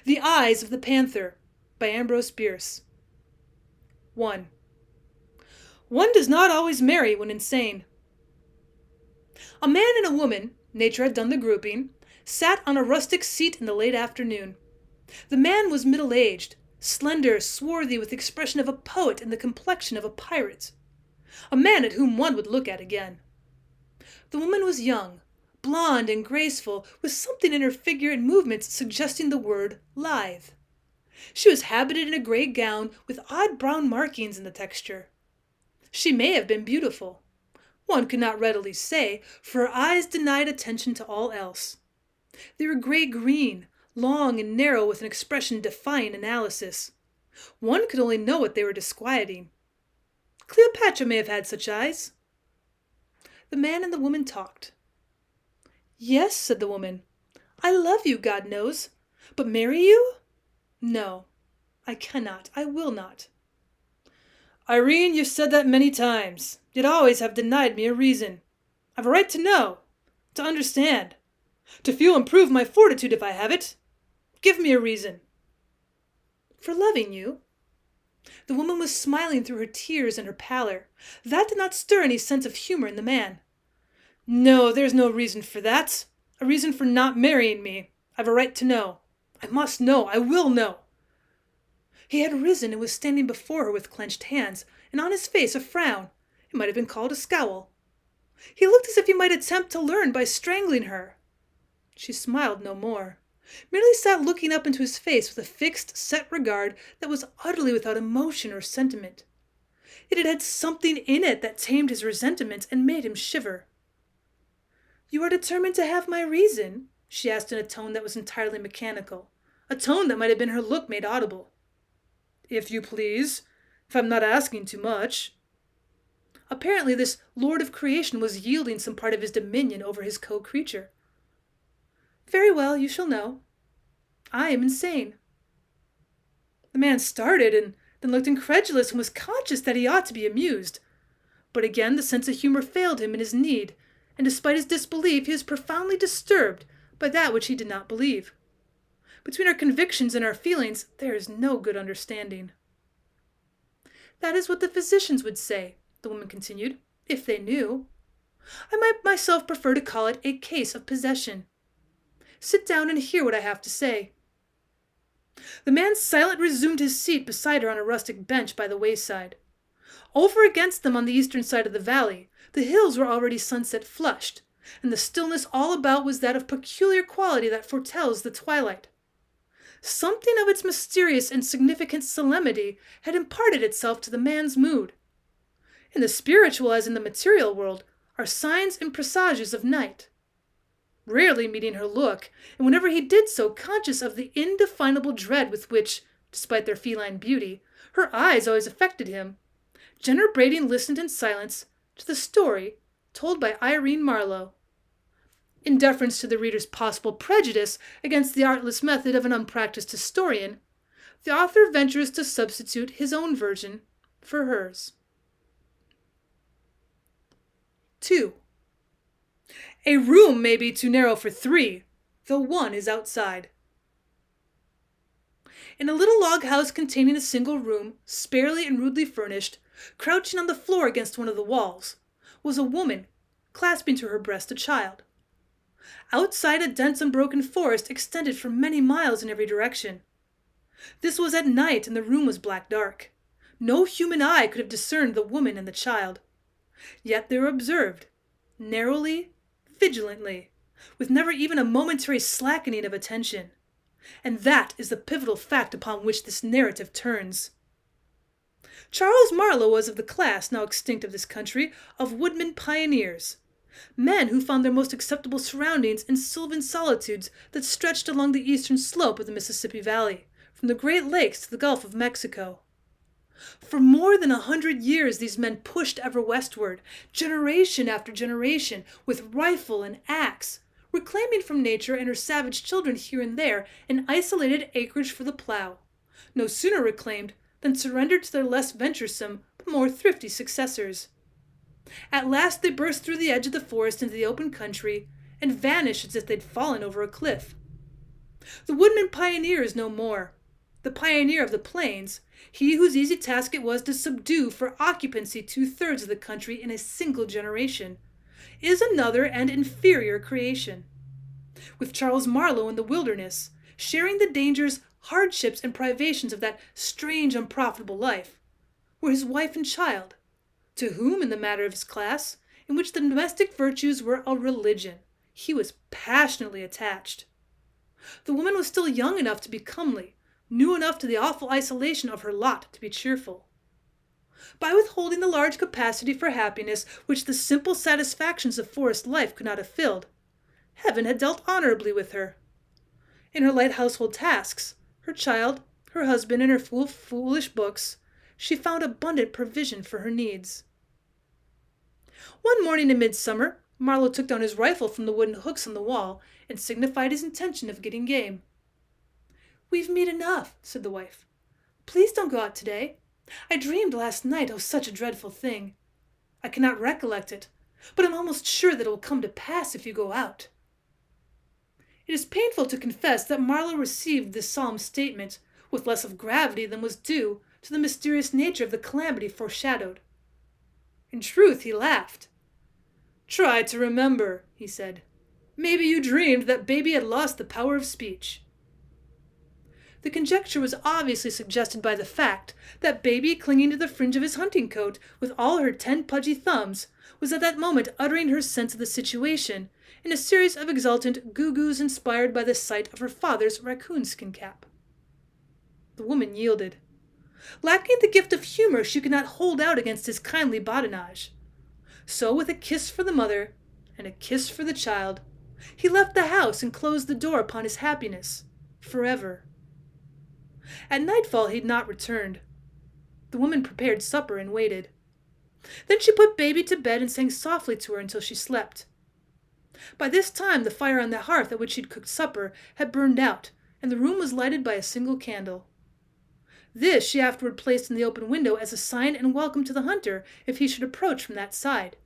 The Eyes of the Panther by Ambrose Bierce. 1. One does not always marry when insane. A man and a woman, nature had done the grouping, sat on a rustic seat in the late afternoon. The man was middle-aged, slender, swarthy, with the expression of a poet and the complexion of a pirate. A man at whom one would look at again. The woman was young, blonde and graceful, with something in her figure and movements suggesting the word lithe. She was habited in a grey gown with odd brown markings in the texture. She may have been beautiful. One could not readily say, for her eyes denied attention to all else. They were grey-green, long and narrow, with an expression defying analysis. One could only know what they were disquieting. Cleopatra may have had such eyes. The man and the woman talked. "Yes," said the woman, "I love you, God knows. But marry you? No, I cannot, I will not." "Irene, you've said that many times, yet always have denied me a reason. I've a right to know, to understand, to feel and prove my fortitude if I have it. Give me a reason." "For loving you." The woman was smiling through her tears and her pallor. That did not stir any sense of humor in the man. "No, there's no reason for that. A reason for not marrying me. I've a right to know. I must know. I will know." He had risen and was standing before her with clenched hands, and on his face a frown. It might have been called a scowl. He looked as if he might attempt to learn by strangling her. She smiled no more, merely sat looking up into his face with a fixed, set regard that was utterly without emotion or sentiment. Yet it had something in it that tamed his resentment and made him shiver. "You are determined to have my reason?" she asked in a tone that was entirely mechanical, a tone that might have been her look made audible. "If you please, if I'm not asking too much." Apparently this lord of creation was yielding some part of his dominion over his co-creature. "Very well, you shall know. I am insane." The man started and then looked incredulous and was conscious that he ought to be amused. But again the sense of humor failed him in his need, and despite his disbelief he was profoundly disturbed by that which he did not believe. Between our convictions and our feelings there is no good understanding. "That is what the physicians would say," the woman continued, "if they knew. I might myself prefer to call it a case of possession. Sit down and hear what I have to say." The man silently resumed his seat beside her on a rustic bench by the wayside. Over against them on the eastern side of the valley, the hills were already sunset flushed, and the stillness all about was that of peculiar quality that foretells the twilight. Something of its mysterious and significant solemnity had imparted itself to the man's mood. In the spiritual as in the material world are signs and presages of night. Rarely meeting her look, and whenever he did so conscious of the indefinable dread with which, despite their feline beauty, her eyes always affected him, Jenner Brading listened in silence to the story told by Irene Marlowe. In deference to the reader's possible prejudice against the artless method of an unpracticed historian, the author ventures to substitute his own version for hers. 2. A room may be too narrow for 3, though one is outside. In a little log house containing a single room, sparely and rudely furnished, crouching on the floor against one of the walls, was a woman clasping to her breast a child. Outside, a dense unbroken forest extended for many miles in every direction. This was at night, and the room was black dark. No human eye could have discerned the woman and the child. Yet they were observed, narrowly, vigilantly, with never even a momentary slackening of attention. And that is the pivotal fact upon which this narrative turns. Charles Marlowe was of the class, now extinct of this country, of woodmen pioneers, men who found their most acceptable surroundings in sylvan solitudes that stretched along the eastern slope of the Mississippi Valley, from the Great Lakes to the Gulf of Mexico. For more than 100 years these men pushed ever westward, generation after generation, with rifle and axe, reclaiming from nature and her savage children here and there an isolated acreage for the plow, no sooner reclaimed than surrendered to their less venturesome but more thrifty successors. At last they burst through the edge of the forest into the open country and vanished as if they'd fallen over a cliff. The woodman pioneer is no more. The pioneer of the plains, he whose easy task it was to subdue for occupancy 2/3 of the country in a single generation, is another and inferior creation. With Charles Marlowe in the wilderness, sharing the dangers, hardships, and privations of that strange, unprofitable life, were his wife and child, to whom, in the matter of his class, in which the domestic virtues were a religion, he was passionately attached. The woman was still young enough to be comely, knew enough to the awful isolation of her lot to be cheerful. By withholding the large capacity for happiness which the simple satisfactions of forest life could not have filled, Heaven had dealt honorably with her. In her light household tasks, her child, her husband, and her foolish books, she found abundant provision for her needs. One morning in midsummer, Marlowe took down his rifle from the wooden hooks on the wall and signified his intention of getting game. "We've meat enough," said the wife. "Please don't go out today. I dreamed last night, such a dreadful thing. I cannot recollect it, but I'm almost sure that it will come to pass if you go out." It is painful to confess that Marlowe received this solemn statement with less of gravity than was due to the mysterious nature of the calamity foreshadowed. In truth, he laughed. "Try to remember," he said. "Maybe you dreamed that baby had lost the power of speech." The conjecture was obviously suggested by the fact that baby, clinging to the fringe of his hunting coat with all her 10 pudgy thumbs, was at that moment uttering her sense of the situation in a series of exultant goo-goos inspired by the sight of her father's raccoon-skin cap. The woman yielded. Lacking the gift of humor, she could not hold out against his kindly badinage. So, with a kiss for the mother and a kiss for the child, he left the house and closed the door upon his happiness, forever. At nightfall he had not returned. The woman prepared supper and waited. Then she put baby to bed and sang softly to her until she slept. By this time the fire on the hearth at which she had cooked supper had burned out, and the room was lighted by a single candle. This she afterward placed in the open window as a sign and welcome to the hunter if he should approach from that side.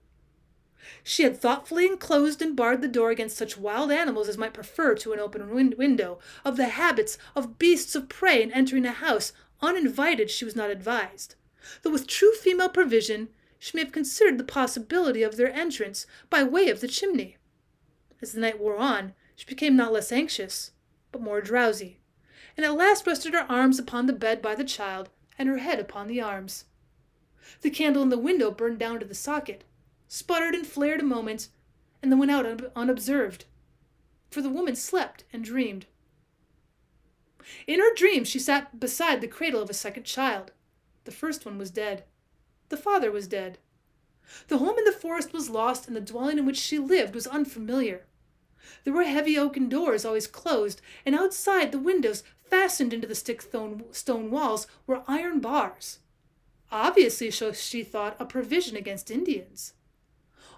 She had thoughtfully enclosed and barred the door against such wild animals as might prefer to an open window. Of the habits of beasts of prey in entering a house uninvited she was not advised, though with true female provision she may have considered the possibility of their entrance by way of the chimney. As the night wore on, she became not less anxious, but more drowsy, and at last rested her arms upon the bed by the child, and her head upon the arms. The candle in the window burned down to the socket, sputtered and flared a moment, and then went out unobserved, for the woman slept and dreamed. In her dreams she sat beside the cradle of a second child. The first one was dead. The father was dead. The home in the forest was lost, and the dwelling in which she lived was unfamiliar. There were heavy oaken doors always closed, and outside the windows, fastened into the stone walls, were iron bars. Obviously, so she thought, a provision against Indians.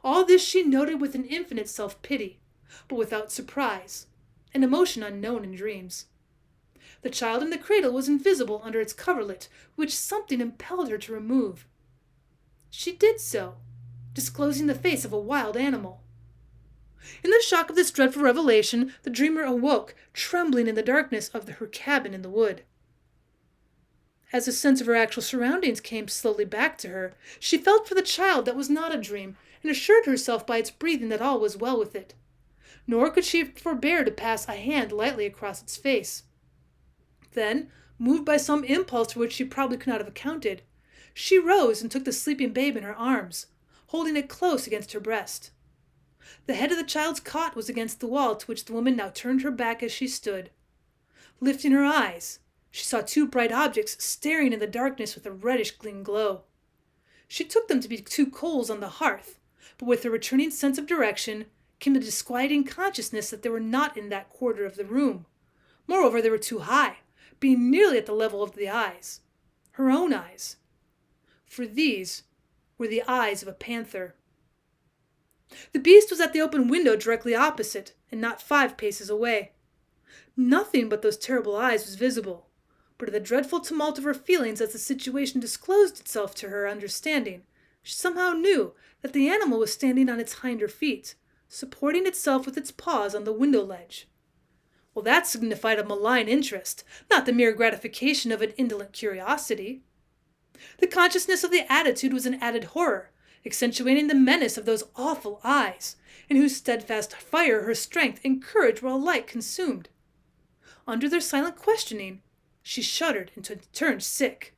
All this she noted with an infinite self-pity, but without surprise, an emotion unknown in dreams. The child in the cradle was invisible under its coverlet, which something impelled her to remove. She did so, disclosing the face of a wild animal. In the shock of this dreadful revelation, the dreamer awoke, trembling in the darkness of her cabin in the wood. As a sense of her actual surroundings came slowly back to her, she felt for the child that was not a dream, and assured herself by its breathing that all was well with it. Nor could she forbear to pass a hand lightly across its face. Then, moved by some impulse for which she probably could not have accounted, she rose and took the sleeping babe in her arms, holding it close against her breast. The head of the child's cot was against the wall, to which the woman now turned her back as she stood. Lifting her eyes, she saw 2 bright objects staring in the darkness with a reddish-green glow. She took them to be 2 coals on the hearth, but with a returning sense of direction came the disquieting consciousness that they were not in that quarter of the room. Moreover, they were too high, being nearly at the level of the eyes, her own eyes. For these were the eyes of a panther. The beast was at the open window directly opposite, and not 5 paces away. Nothing but those terrible eyes was visible, but in the dreadful tumult of her feelings as the situation disclosed itself to her understanding, she somehow knew that the animal was standing on its hinder feet, supporting itself with its paws on the window ledge. Well, that signified a malign interest, not the mere gratification of an indolent curiosity. The consciousness of the attitude was an added horror, accentuating the menace of those awful eyes, in whose steadfast fire her strength and courage were alike consumed. Under their silent questioning, she shuddered and turned sick.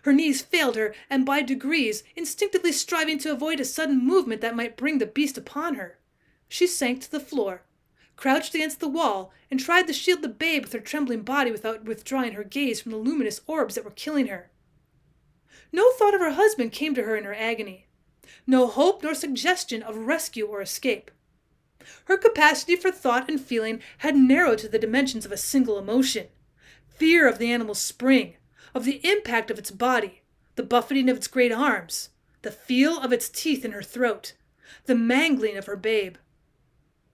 Her knees failed her, and by degrees, instinctively striving to avoid a sudden movement that might bring the beast upon her, she sank to the floor, crouched against the wall, and tried to shield the babe with her trembling body without withdrawing her gaze from the luminous orbs that were killing her. No thought of her husband came to her in her agony. No hope nor suggestion of rescue or escape. Her capacity for thought and feeling had narrowed to the dimensions of a single emotion: fear of the animal's spring, of the impact of its body, the buffeting of its great arms, the feel of its teeth in her throat, the mangling of her babe.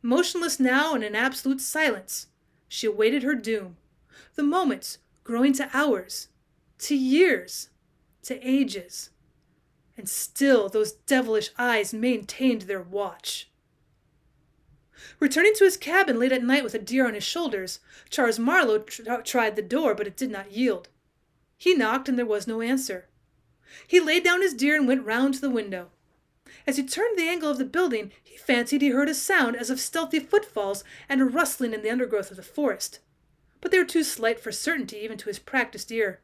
Motionless now and in absolute silence, she awaited her doom, the moments growing to hours, to years, to ages. And still those devilish eyes maintained their watch. Returning to his cabin late at night with a deer on his shoulders, Charles Marlowe tried the door, but it did not yield. He knocked, and there was no answer. He laid down his deer and went round to the window. As he turned the angle of the building, he fancied he heard a sound as of stealthy footfalls and a rustling in the undergrowth of the forest, but they were too slight for certainty even to his practiced ear.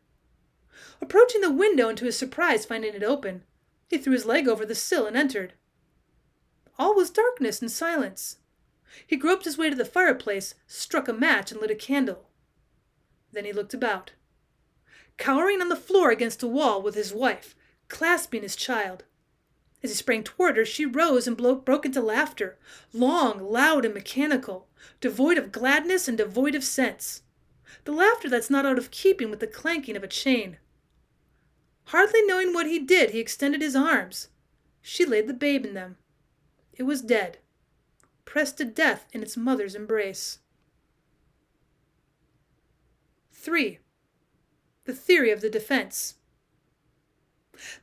Approaching the window, and to his surprise finding it open, he threw his leg over the sill and entered. All was darkness and silence. He groped his way to the fireplace, struck a match, and lit a candle. Then he looked about. Cowering on the floor against a wall with his wife, clasping his child. As he sprang toward her, she rose and broke into laughter, long, loud, and mechanical, devoid of gladness and devoid of sense. The laughter that's not out of keeping with the clanking of a chain. Hardly knowing what he did, he extended his arms. She laid the babe in them. It was dead, pressed to death in its mother's embrace. 3. The theory of the defense.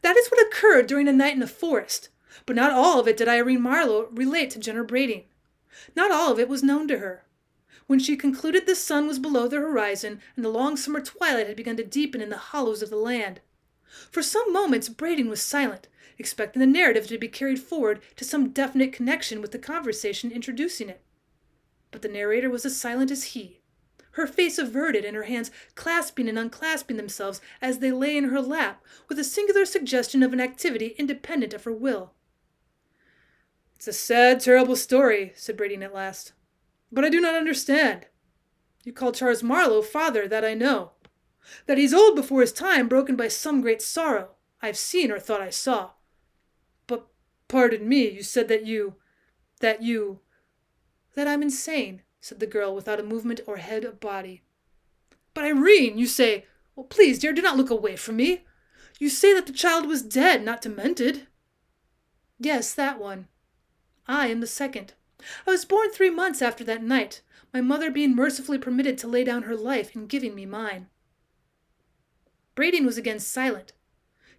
That is what occurred during a night in the forest, but not all of it did Irene Marlowe relate to Jenner Brading. Not all of it was known to her. When she concluded the sun was below the horizon and the long summer twilight had begun to deepen in the hollows of the land. For some moments Brading was silent, expecting the narrative to be carried forward to some definite connection with the conversation introducing it. But the narrator was as silent as he, her face averted and her hands clasping and unclasping themselves as they lay in her lap, with a singular suggestion of an activity independent of her will. "It's a sad, terrible story," said Brading at last. "But I do not understand. You call Charles Marlowe father, that I know. That he's old before his time, broken by some great sorrow, I've seen or thought I saw. But, pardon me, you said that I'm insane," said the girl, without a movement or head of body. "But Irene, you say— Well, please, dear, do not look away from me. You say that the child was dead, not demented." "Yes, that one. I am the second. I was born 3 months after that night, my mother being mercifully permitted to lay down her life in giving me mine." Brading was again silent.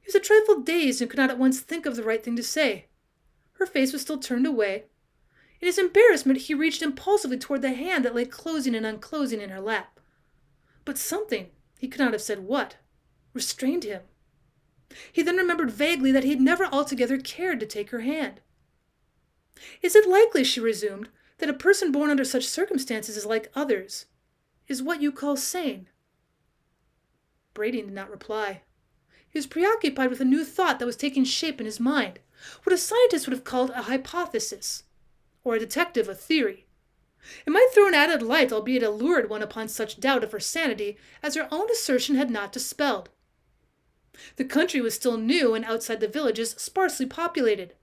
He was a trifle dazed and could not at once think of the right thing to say. Her face was still turned away. In his embarrassment, he reached impulsively toward the hand that lay closing and unclosing in her lap. But something, he could not have said what, restrained him. He then remembered vaguely that he had never altogether cared to take her hand. "Is it likely," she resumed, "that a person born under such circumstances is like others, is what you call sane?" Brading did not reply. He was preoccupied with a new thought that was taking shape in his mind, what a scientist would have called a hypothesis, or a detective a theory. It might throw an added light, albeit a lurid one, upon such doubt of her sanity as her own assertion had not dispelled. The country was still new, and outside the villages sparsely populated.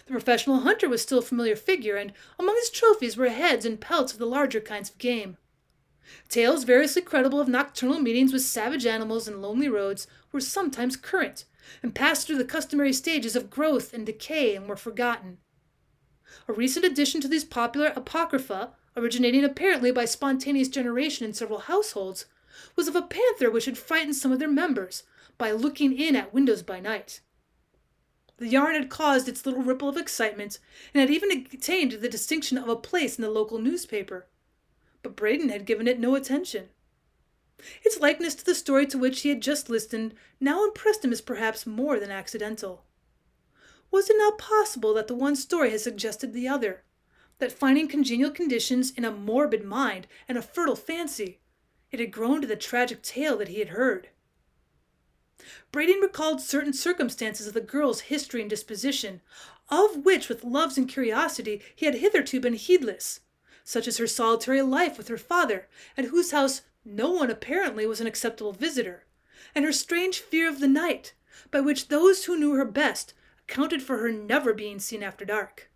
The professional hunter was still a familiar figure, and among his trophies were heads and pelts of the larger kinds of game. Tales variously credible of nocturnal meetings with savage animals and lonely roads were sometimes current, and passed through the customary stages of growth and decay and were forgotten. A recent addition to these popular apocrypha, originating apparently by spontaneous generation in several households, was of a panther which had frightened some of their members by looking in at windows by night. The yarn had caused its little ripple of excitement, and had even attained the distinction of a place in the local newspaper. but Braden had given it no attention. Its likeness to the story to which he had just listened now impressed him as perhaps more than accidental. Was it not possible that the one story had suggested the other, that finding congenial conditions in a morbid mind and a fertile fancy, it had grown to the tragic tale that he had heard? Braden recalled certain circumstances of the girl's history and disposition, of which with loves and curiosity he had hitherto been heedless, such as her solitary life with her father, at whose house no one apparently was an acceptable visitor, and her strange fear of the night, by which those who knew her best accounted for her never being seen after dark.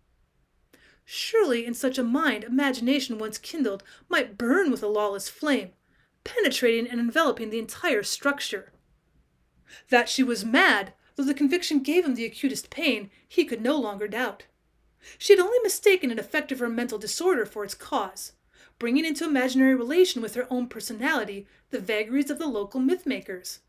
Surely in such a mind imagination once kindled might burn with a lawless flame, penetrating and enveloping the entire structure. That she was mad, though the conviction gave him the acutest pain, he could no longer doubt. She had only mistaken an effect of her mental disorder for its cause, bringing into imaginary relation with her own personality the vagaries of the local myth-makers.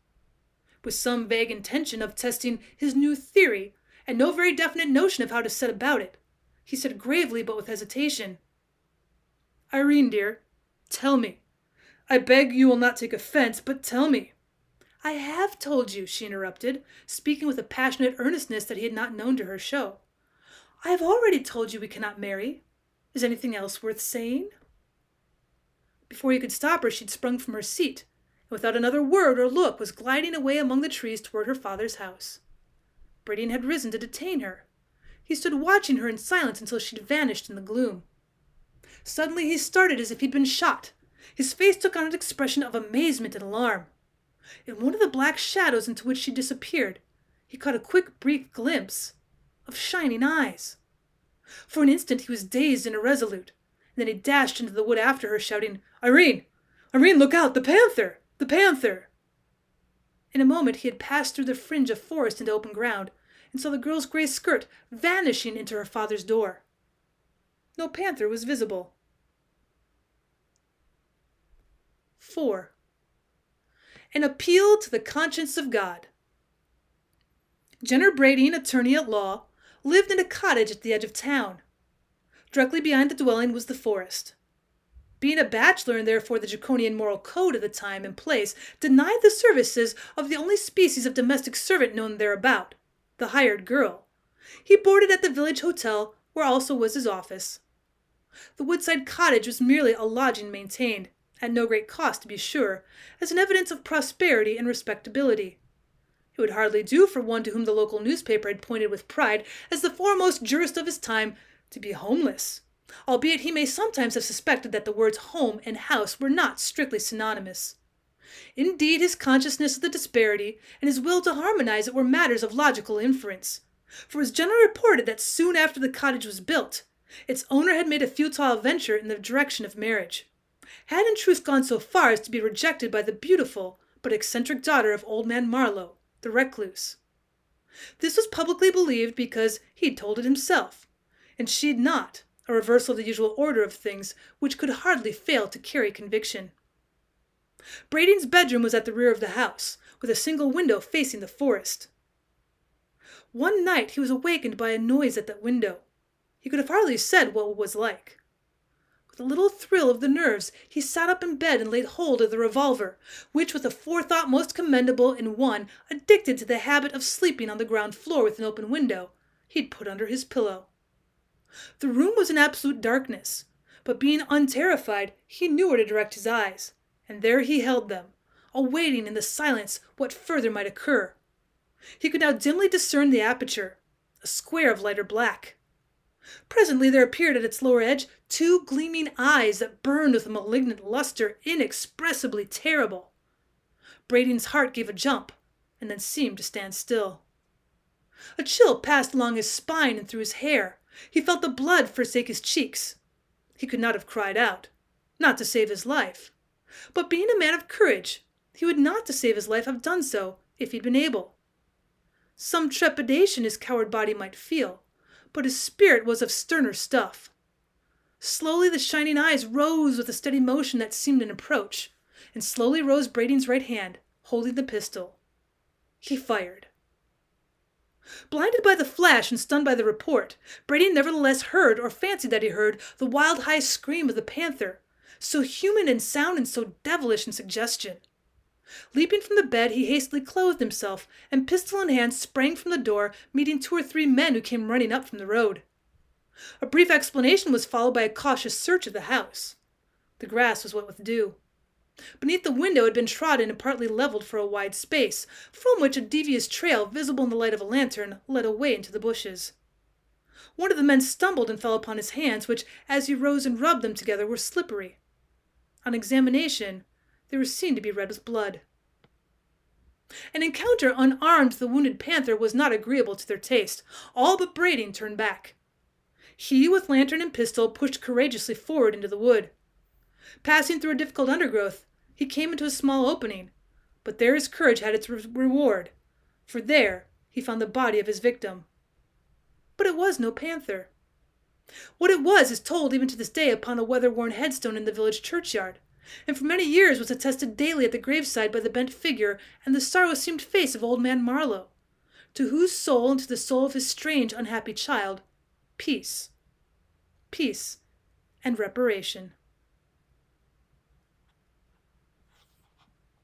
With some vague intention of testing his new theory, and no very definite notion of how to set about it, he said gravely but with hesitation, "Irene, dear, tell me. I beg you will not take offense, but tell me." "I have told you," she interrupted, speaking with a passionate earnestness that he had not known to her show. "I have already told you we cannot marry. Is anything else worth saying?" Before he could stop her, she had sprung from her seat, and without another word or look was gliding away among the trees toward her father's house. Braden had risen to detain her. He stood watching her in silence until she had vanished in the gloom. Suddenly he started as if he'd been shot. His face took on an expression of amazement and alarm. In one of the black shadows into which she disappeared, he caught a quick, brief glimpse of shining eyes. For an instant he was dazed and irresolute, and then he dashed into the wood after her, shouting, "Irene! Irene, look out! The panther! The panther!" In a moment he had passed through the fringe of forest into open ground, and saw the girl's gray skirt vanishing into her father's door. No panther was visible. 4. An appeal to the conscience of God. Jenner Braden, attorney at law, lived in a cottage at the edge of town. Directly behind the dwelling was the forest. Being a bachelor and therefore the draconian moral code of the time and place denied the services of the only species of domestic servant known thereabout, the hired girl, he boarded at the village hotel, where also was his office. The woodside cottage was merely a lodging maintained, at no great cost to be sure, as an evidence of prosperity and respectability. It would hardly do for one to whom the local newspaper had pointed with pride as the foremost jurist of his time to be homeless, albeit he may sometimes have suspected that the words home and house were not strictly synonymous. Indeed, his consciousness of the disparity and his will to harmonize it were matters of logical inference, for his general reported that soon after the cottage was built, its owner had made a futile venture in the direction of marriage, had in truth gone so far as to be rejected by the beautiful but eccentric daughter of old man Marlowe, the recluse. This was publicly believed because he'd told it himself, and she'd not, a reversal of the usual order of things which could hardly fail to carry conviction. Braden's bedroom was at the rear of the house, with a single window facing the forest. One night he was awakened by a noise at that window. He could have hardly said what it was like. With a little thrill of the nerves, he sat up in bed and laid hold of the revolver, which, with a forethought most commendable in one addicted to the habit of sleeping on the ground floor with an open window, he'd put under his pillow. The room was in absolute darkness, but being unterrified, he knew where to direct his eyes, and there he held them, awaiting in the silence what further might occur. He could now dimly discern the aperture, a square of lighter black. Presently there appeared at its lower edge 2 gleaming eyes that burned with a malignant luster inexpressibly terrible. Braden's heart gave a jump, and then seemed to stand still. A chill passed along his spine and through his hair. He felt the blood forsake his cheeks. He could not have cried out, not to save his life. But being a man of courage, he would not to save his life have done so if he'd been able. Some trepidation his coward body might feel, but his spirit was of sterner stuff. Slowly the shining eyes rose with a steady motion that seemed an approach, and slowly rose Braden's right hand, holding the pistol. He fired. Blinded by the flash and stunned by the report, Braden nevertheless heard, or fancied that he heard, the wild high scream of the panther, so human and sound and so devilish in suggestion. Leaping from the bed, he hastily clothed himself, and pistol in hand sprang from the door, meeting 2 or 3 men who came running up from the road. A brief explanation was followed by a cautious search of the house. The grass was wet with dew. Beneath the window had been trodden and partly leveled for a wide space, from which a devious trail, visible in the light of a lantern, led away into the bushes. One of the men stumbled and fell upon his hands, which, as he rose and rubbed them together, were slippery. On examination, they were seen to be red with blood. An encounter unarmed with the wounded panther was not agreeable to their taste. All but Brading turned back. He, with lantern and pistol, pushed courageously forward into the wood. Passing through a difficult undergrowth, he came into a small opening, but there his courage had its reward, for there he found the body of his victim. But it was no panther. What it was is told even to this day upon a weather-worn headstone in the village churchyard, and for many years was attested daily at the graveside by the bent figure and the sorrow-seamed face of old man Marlowe, to whose soul and to the soul of his strange, unhappy child, peace and reparation.